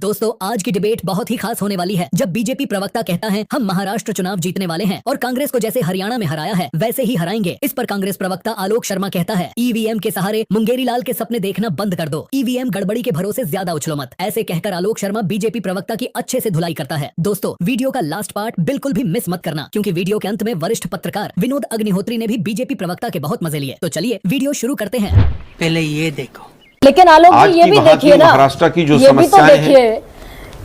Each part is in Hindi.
दोस्तों आज की डिबेट बहुत ही खास होने वाली है जब बीजेपी प्रवक्ता कहता है हम महाराष्ट्र चुनाव जीतने वाले हैं और कांग्रेस को जैसे हरियाणा में हराया है वैसे ही हराएंगे। इस पर कांग्रेस प्रवक्ता आलोक शर्मा कहता है ईवीएम के सहारे मुंगेरी लाल के सपने देखना बंद कर दो, ईवीएम गड़बड़ी के भरोसे ज्यादा उछलो मत। ऐसे कहकर आलोक शर्मा बीजेपी प्रवक्ता की अच्छे से धुलाई करता है। दोस्तों वीडियो का लास्ट पार्ट बिल्कुल भी मिस मत करना क्योंकि वीडियो के अंत में वरिष्ठ पत्रकार विनोद अग्निहोत्री ने भी बीजेपी प्रवक्ता के बहुत मजे लिए। तो चलिए वीडियो शुरू करते हैं। पहले ये देखो, लेकिन आलोक जी ये भी देखिए ना, महाराष्ट्र की जो ये भी तो देखिए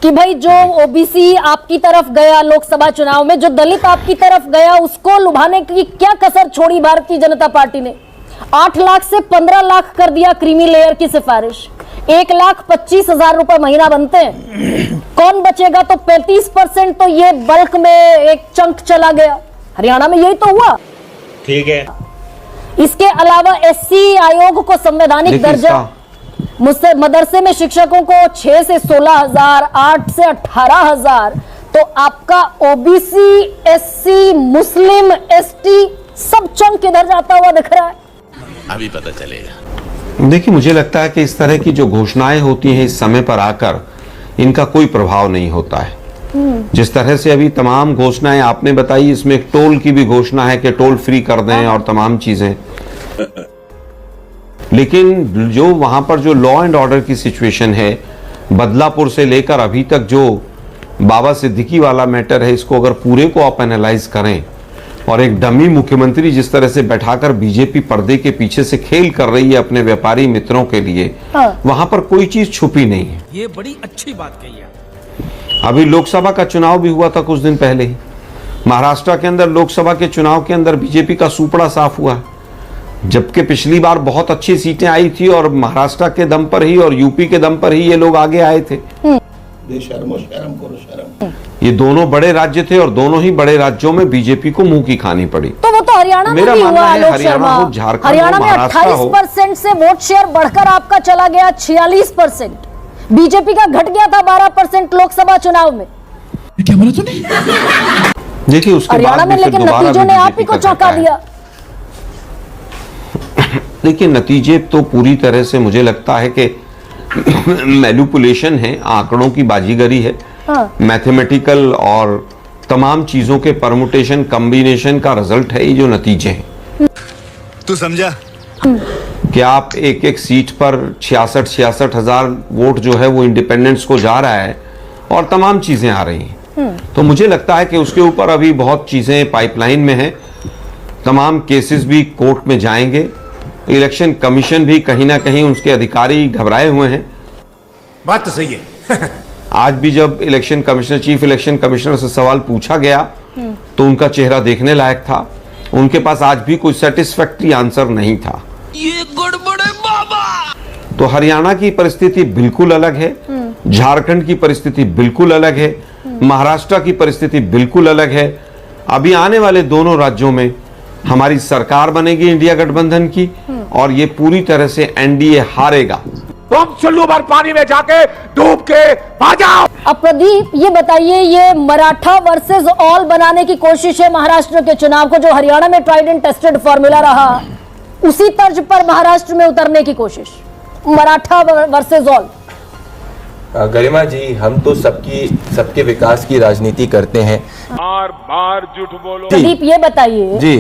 कि भाई जो ओबीसी आपकी तरफ गया लोकसभा चुनाव में, जो दलित आपकी तरफ गया, उसको लुभाने की क्या कसर छोड़ी भारतीय जनता पार्टी ने। 8 लाख से 15 लाख कर दिया क्रीमी लेयर की सिफारिश। 1,25,000 रुपए महीना बनते हैं। कौन बचेगा? तो 35% तो ये बल्क में एक चंक चला गया। हरियाणा में यही तो हुआ। ठीक है। इसके अलावा एससी आयोग को संवैधानिक दर्जा, मुझसे मदरसे में शिक्षकों को 6 से 16,000, 8 से 18,000, तो आपका ओबीसी, एससी, मुस्लिम, एसटी सब चंक किधर जाता हुआ दिख रहा है? अभी पता चलेगा। देखिए, मुझे लगता है कि इस तरह की जो घोषणाएं होती हैं इस समय पर आकर इनका कोई प्रभाव नहीं होता है। जिस तरह से अभी तमाम घोषणाएं आपने बताई, इसमें एक टोल की भी घोषणा है कि टोल फ्री कर दें और तमाम चीजें, लेकिन जो वहां पर जो लॉ एंड ऑर्डर की सिचुएशन है, बदलापुर से लेकर अभी तक जो बाबा सिद्दीकी वाला मैटर है, इसको अगर पूरे को आप एनालाइज करें और एक डमी मुख्यमंत्री जिस तरह से बैठाकर बीजेपी पर्दे के पीछे से खेल कर रही है अपने व्यापारी मित्रों के लिए, वहां पर कोई चीज छुपी नहीं है। ये बड़ी अच्छी बात कही है। अभी लोकसभा का चुनाव भी हुआ था कुछ दिन पहले ही। महाराष्ट्र के अंदर लोकसभा के चुनाव के अंदर बीजेपी का सुपड़ा साफ हुआ, जबकि पिछली बार बहुत अच्छी सीटें आई थी और महाराष्ट्र के दम पर ही और यूपी के दम पर ही ये लोग आगे आए थे। ये दोनों बड़े राज्य थे और दोनों ही बड़े राज्यों में बीजेपी को मुंह की खानी पड़ी। तो वो तो हरियाणा में भी हुआ आलोक शर्मा। हरियाणा में 28% से वोट शेयर बढ़कर आपका चला गया 46%। बीजेपी का घट गया था 12% लोकसभा चुनाव में। क्या बोला तूने? देखिए उसके हरियाणा में, लेकिन नतीजों ने आप ही को चौंका दिया। देखिए नतीजे तो पूरी तरह से मुझे लगता है कि मैनिपुलेशन है, आंकड़ों की बाजीगरी है। मैथमेटिकल और तमाम चीजों के परमुटेशन कॉम्बिनेशन का रिजल्ट है ये जो नतीजे हैं। तू समझा? कि आप एक एक सीट पर 66 हजार वोट जो है वो इंडिपेंडेंस को जा रहा है और तमाम चीजें आ रही हैं। तो मुझे लगता है कि उसके ऊपर अभी बहुत चीजें पाइपलाइन में हैं। तमाम केसेस भी कोर्ट में जाएंगे। इलेक्शन कमीशन भी कहीं ना कहीं उसके अधिकारी घबराए हुए हैं। बात तो सही है। आज भी जब election commissioner, chief election commissioner से सवाल पूछा गया तो उनका चेहरा देखने लायक था। उनके पास आज भी कोई सेटिस्फैक्टरी आंसर नहीं था। ये गड़बड़ है बाबा। तो हरियाणा की परिस्थिति बिल्कुल अलग है, झारखंड की परिस्थिति बिल्कुल अलग है, महाराष्ट्र की परिस्थिति बिल्कुल अलग है। अभी आने वाले दोनों राज्यों में हमारी सरकार बनेगी इंडिया गठबंधन की और ये पूरी तरह से एनडीए हारेगा। तुम चुल्लू भर पानी में जाके डूब के आ जाओ। अब प्रदीप ये बताइए, ये मराठा वर्सेस ऑल बनाने की कोशिश है महाराष्ट्र के चुनाव को, जो हरियाणा में ट्राइड एंड टेस्टेड फॉर्मूला रहा, उसी तर्ज पर महाराष्ट्र में उतरने की कोशिश, मराठा वर्सेस ऑल। गरिमा जी, हम तो सबके विकास की राजनीति करते हैं। बार बार झूठ बोलो। प्रदीप ये बताइए जी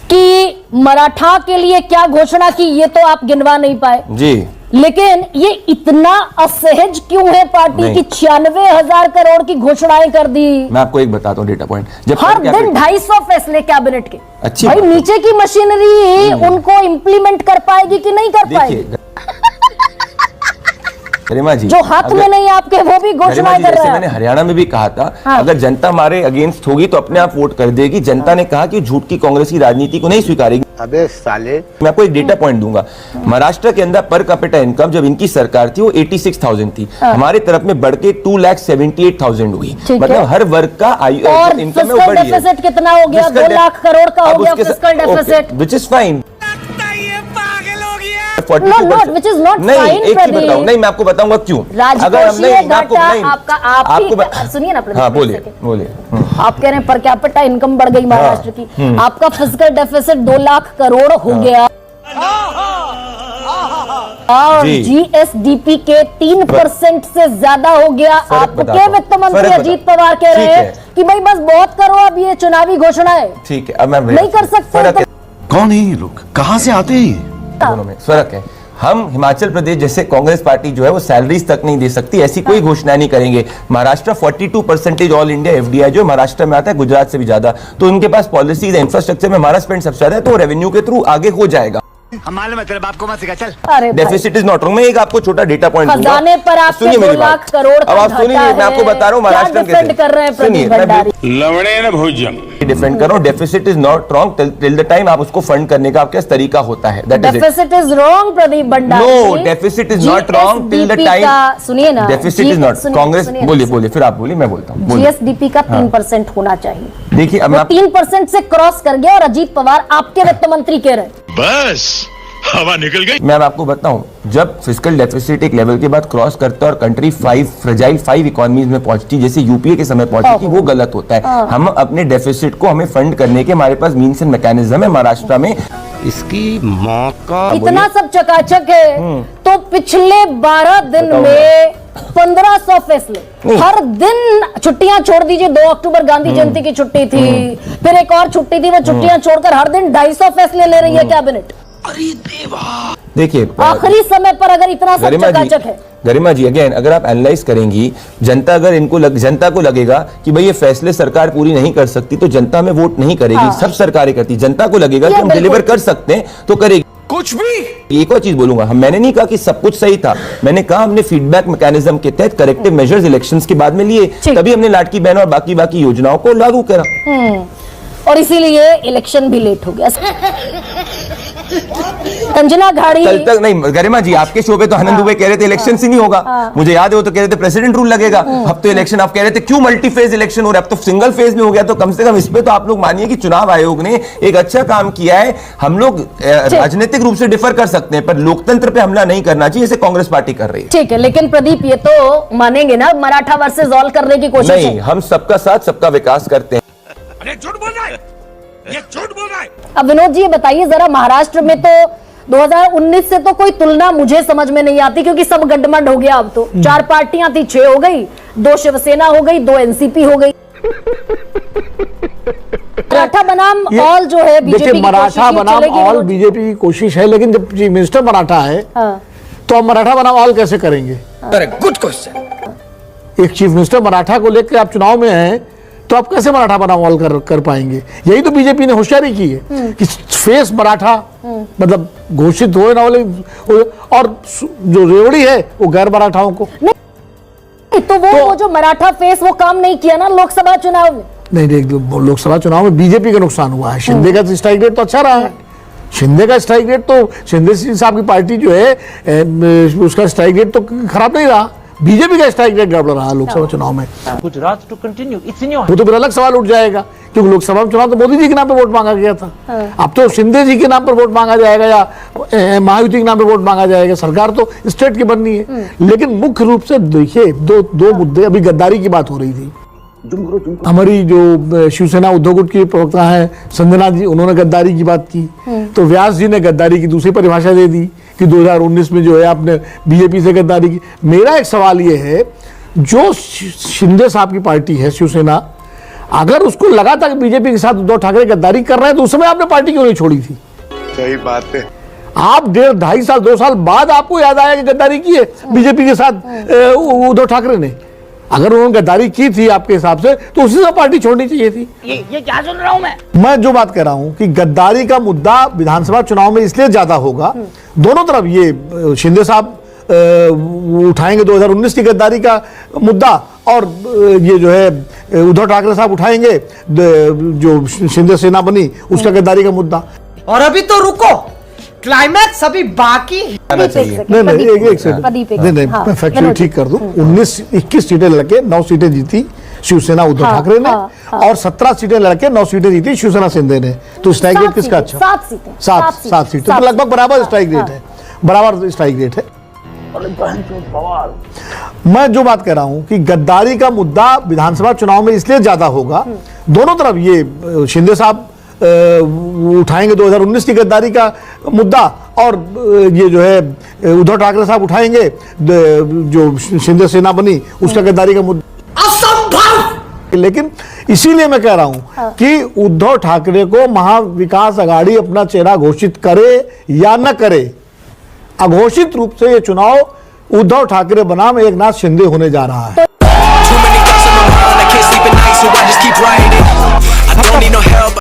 कि मराठा के लिए क्या घोषणा की, ये तो आप गिनवा नहीं पाए जी, लेकिन ये इतना असहज क्यों है पार्टी की? 96,000 करोड़ की घोषणाएं कर दी। मैं आपको एक बताता हूँ डेटा पॉइंट। जब हर दिन 250 फैसले कैबिनेट के। अच्छी भाई बात है। नीचे की मशीनरी उनको इम्प्लीमेंट कर पाएगी कि नहीं कर पाएगी? गरिमा जी, जो हाथ में नहीं आपके वो भी घोषणाएं कर रहे हैं। मैंने हरियाणा में भी कहा था, अगर जनता हमारे अगेंस्ट होगी तो अपने आप वोट कर देगी। जनता ने कहा कि झूठ की कांग्रेस की राजनीति को नहीं स्वीकारेगी। अबे साले, मैं आपको एक डेटा पॉइंट दूंगा। महाराष्ट्र के अंदर पर कैपिटा इनकम जब इनकी सरकार थी वो 86,000 थी, हमारे तरफ में बढ़ के 2,78,000 हुई। मतलब हर वर्ग का इनकम में बढ़ी है। डेफिसिट कितना हो गया? 2 लाख करोड़ का हो गया fiscal deficit, which is fine. which is not नहीं, fine, एक चीज बताऊं, नहीं मैं आपको बताऊंगा क्यों। अगर हम नहीं आपका आप सुनिए ना, हाँ बोलिए बोलिए। आप कह रहे हैं पर कैपिटा इनकम बढ़ गई महाराष्ट्र की, आपका फिस्कल डेफिसिट 2 लाख करोड़ हो गया। और जी। जीएसडीपी के 3% से ज्यादा हो गया। फर्क आपके बताता हूं। वित्त मंत्री फर्क अजीत बताता पवार कह हूं। रहे ठीक हैं है। कि भाई बस बहुत करो, अब ये चुनावी घोषणा है, ठीक है, अब मैं नहीं कर सकते फर्क है कौन है ये लोग, कहां से आते हैं? दोनों में फर्क है। हम हिमाचल प्रदेश जैसे कांग्रेस पार्टी जो है वो सैलरीज तक नहीं दे सकती, ऐसी कोई घोषणा नहीं करेंगे। महाराष्ट्र 42% ऑल इंडिया एफडीआई जो महाराष्ट्र में आता है, गुजरात से भी ज्यादा, तो उनके पास पॉलिसीज इंफ्रास्ट्रक्चर में हमारा स्पेंड सबसे ज्यादा है, तो रेवेन्यू के थ्रू आगे हो जाएगा। हम मालूम है तेरे बाप को मत सिखा, चल। अरे भाई, डेफिसिट इज नॉट रॉन्ग। मैं एक आपको छोटा डेटा पॉइंट दूंगा, खजाने पर आपके सुनिए 2 मेरी लाख बात। करोड़ का अब आप सुनिए, घाटा मैं आपको है। बता रहा हूँ क्या महाराष्ट्र डिफेंड कर रहे हैं प्रदीप भंडारी? लवणे न भोजन डिफेंड कर रहा हूँ, deficit is not wrong till the time आप उसको फंड करने का आपके पास तरीका होता है, that is it. Deficit is wrong Pradeep Bhandari. No, deficit is not wrong till the GSDP time. का सुनिए ना, डेफिसिट इज नॉट, सुनिए, कांग्रेस सुनिए, बोलिए सुनिए। बोलिए, फिर आप बोलिए, मैं बोलता हूँ, बोलिए। जीएसडीपी का 3% होना चाहिए। देखिए अब वो मैं 3% से क्रॉस कर गया और अजीत पवार आपके वित्त मंत्री कह रहे हैं। बस हवा निकल गई। मैं आपको बताऊं, जब फिस्कल डेफिसिट एक लेवल के बाद क्रॉस करता है और कंट्री 5 फ्रेजाइल 5 इकोनॉमीज में पहुंचती, जैसे यूपीए के समय पहुंची थी, वो गलत होता है। हम अपने डेफिसिट को हमें फंड करने के हमारे पास मीन्स एंड मैकेनिज्म है। महाराष्ट्र में इसकी माँ का इतना सब चकाचक है तो पिछले 12 दिन में 1500 फैसले, हर दिन छुट्टियां छोड़ दीजिए, 2 अक्टूबर गांधी जयंती की छुट्टी थी, फिर एक और छुट्टी थी, वो छुट्टियां छोड़कर हर दिन 250 फैसले ले रही है कैबिनेट। देखिए आखिरी समय पर अगर इतना सब चकाचक है, गरिमा जी अगेन, अगर आप एनालाइज करेंगी, जनता अगर जनता को लगेगा कि भाई ये फैसले सरकार पूरी नहीं कर सकती, तो जनता में वोट नहीं करेगी। सब सरकारें करती, जनता को लगेगा ये कि हम बिल्कुल। डिलीवर कर सकते हैं तो करेगी। कुछ भी। एक और चीज बोलूंगा, मैंने नहीं कहा कि सब कुछ सही था, मैंने कहा हमने फीडबैक मैकेनिज्म के तहत करेक्टिव मेजर्स इलेक्शंस के बाद में लिए, ठीक। तभी हमने लाडकी बहन और बाकी योजनाओं को लागू करा। और इसीलिए इलेक्शन भी लेट हो गया। अंजना घाड़ी कल तक नहीं, गरिमा जी आपके शो पे तो आनंद दुबे कह रहे थे इलेक्शन से नहीं होगा, मुझे याद है, वो तो कह रहे थे प्रेसिडेंट रूल लगेगा। अब तो इलेक्शन आप कह रहे थे क्यों मल्टी फेज इलेक्शन हो रहा है, अब तो सिंगल फेज में हो गया। तो कम से कम इस पे तो आप लोग मानिए कि चुनाव आयोग ने एक अच्छा काम किया है। हम लोग राजनीतिक रूप से डिफर कर सकते हैं, पर लोकतंत्र पे हमला नहीं करना चाहिए, जैसे कांग्रेस पार्टी कर रही है। ठीक है, लेकिन प्रदीप ये तो मानेंगे ना, मराठा वर्सेस ऑल करने की कोशिश नहीं, है। हम सबका साथ सबका विकास करते हैं। अरे झूठ बोल रहा है, ये झूठ बोल रहा है। अब विनोद जी ये बताइए जरा, महाराष्ट्र में तो 2019 से तो कोई तुलना मुझे समझ में नहीं आती, क्योंकि सब गड्ढमड हो गया। अब तो 4 पार्टियां थी, 6 हो गई, 2 शिवसेना हो गई, 2 एनसीपी हो गई। मराठा बनाम ऑल जो है बीजेपी देखिए, की मराठा कोशिश ये बनाम चलेगी ऑल विनोद जी? बीजेपी की कोशिश है, लेकिन जब चीफ मिनिस्टर मराठा है हाँ। तो हम मराठा बनाम ऑल कैसे करेंगे? Good question. एक चीफ मिनिस्टर मराठा को लेकर आप चुनाव में हैं तो आप कैसे मराठा बनाम ऑल कर पाएंगे? यही तो बीजेपी ने होशियारी की है कि फेस मराठा मतलब घोषित हो ना हो, और जो रेवड़ी है वो गैर मराठाओं को। तो वो जो मराठा फेस वो काम नहीं किया ना लोकसभा चुनाव में। नहीं, लोकसभा चुनाव में बीजेपी का नुकसान हुआ है। शिंदे का स्ट्राइक रेट तो अच्छा रहा है। शिंदे का स्ट्राइक रेट तो, शिंदे साहब की पार्टी जो है उसका स्ट्राइक रेट तो खराब नहीं रहा, बीजेपी का स्ट्राइक रेट गड़बड़ रहा लोकसभा चुनाव में। Gujarat to continue, it's in your. वो तो फिर अलग सवाल उठ जाएगा, क्योंकि लोकसभा में चुनाव तो मोदी जी के नाम पे वोट मांगा गया था। अब तो शिंदे जी के नाम पर वोट मांगा जाएगा या महायुति के नाम पे वोट मांगा जाएगा। सरकार तो स्टेट की बननी है। लेकिन मुख्य रूप से देखिए, दो मुद्दे, अभी गद्दारी की बात हो रही थी। हमारी जो शिवसेना उद्धव गुट की प्रवक्ता है संजना जी, उन्होंने गद्दारी की बात की, तो व्यास जी ने गद्दारी की दूसरी परिभाषा दे दी कि 2019 में जो है आपने बीजेपी से गद्दारी की। मेरा एक सवाल ये है, जो शिंदे साहब की पार्टी है शिवसेना, अगर उसको लगा था कि बीजेपी के साथ उद्धव ठाकरे गद्दारी कर रहे हैं, तो उस समय आपने पार्टी क्यों नहीं छोड़ी थी? सही बात है। आप 1.5 साल 2 साल बाद आपको याद आया कि गद्दारी की है बीजेपी के साथ उद्धव ठाकरे ने। अगर उन्होंने गद्दारी की थी आपके हिसाब से, तो उसी से पार्टी छोड़नी चाहिए थी। ये क्या सुन रहा हूं मैं जो बात कह रहा हूं कि गद्दारी का मुद्दा विधानसभा चुनाव में इसलिए ज्यादा होगा, दोनों तरफ ये शिंदे साहब उठाएंगे 2019 की गद्दारी का मुद्दा, और ये जो है उद्धव ठाकरे साहब उठाएंगे जो शिंदे सेना बनी उसका गद्दारी का मुद्दा। और अभी तो रुको, क्लाइमैक्स अभी बाकी है। आना चाहिए। नहीं, एक सेकंड, नहीं, मैं फैक्चुअली ठीक कर दूं। 21 सीटें लड़के 9 सीटें जीती शिवसेना उद्धव ठाकरे ने, और 17 सीटें लड़के 9 सीटें जीती शिवसेना शिंदे ने। तो स्ट्राइक रेट किसका अच्छा? 7 सीटें, तो लगभग बराबर स्ट्राइक रेट है, बराबर स्ट्राइक रेट है। मैं जो बात कह रहा हूं कि गद्दारी का मुद्दा विधानसभा चुनाव में इसलिए ज्यादा होगा, दोनों तरफ ये शिंदे साहब उठाएंगे 2019 की गद्दारी का मुद्दा, और ये जो है उद्धव ठाकरे साहब उठाएंगे जो शिंदे सेना बनी उसका गद्दारी का मुद्दा। असंभव। लेकिन इसीलिए मैं कह रहा हूं कि उद्धव ठाकरे को महाविकास आघाड़ी अपना चेहरा घोषित करे या न करे, अघोषित रूप से ये चुनाव उद्धव ठाकरे बनाम एकनाथ शिंदे होने जा रहा है।